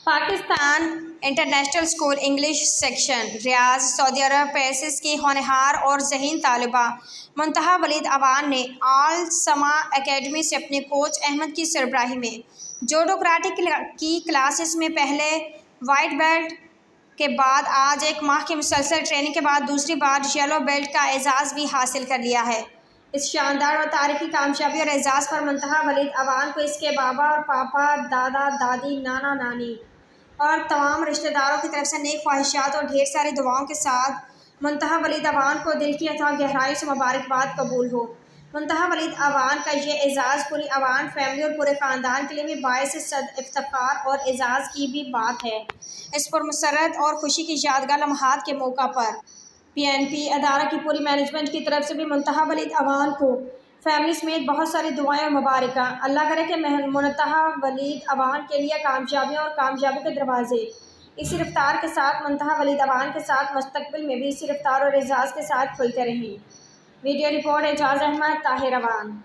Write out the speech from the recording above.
Pakistan international school English section Riyadh سعودی عرب پیرسز کی ہونہار اور ذہین طالبہ منتہا ولید اوان نے آل سما اکیڈمی سے اپنے کوچ احمد کی سربراہی میں جوڈو کراٹے کی کلاسز میں پہلے وائٹ بیلٹ کے بعد آج ایک ماہ کی مسلسل ٹریننگ کے بعد دوسری بار یلو بیلٹ کا اعزاز بھی حاصل کر لیا ہے۔ اس شاندار اور تاریخی کامیابی اور اعزاز پر منتہا ولید اوان کو اس کے بابا اور پاپا، دادا دادی، نانا نانی اور تمام رشتہ داروں کی طرف سے نیک خواہشات اور ڈھیر ساری دعاؤں کے ساتھ منتہا ولید اوان کو دل کی اتھاہ گہرائیوں سے مبارکباد قبول ہو۔ منتہا ولید اوان کا یہ اعزاز پوری اوان فیملی اور پورے خاندان کے لیے بھی باعث صد افتخار اور اعزاز کی بھی بات ہے۔ اس پرمسرت اور خوشی کی یادگار لمحات کے موقع پر PNP ادارہ کی پوری مینجمنٹ کی طرف سے بھی منتہا ولید اوان کو فیملی سمیت بہت ساری دعائیں اور مبارکاں۔ اللہ کرے کہ منتہا ولید اوان کے لیے کامیابیاں اور کامیابی کے دروازے اسی رفتار کے ساتھ منتہا ولید اوان کے ساتھ مستقبل میں بھی اسی رفتار اور اعزاز کے ساتھ کھلتے رہیں۔ ویڈیو رپورٹ اعجاز احمد، طاہر اوان۔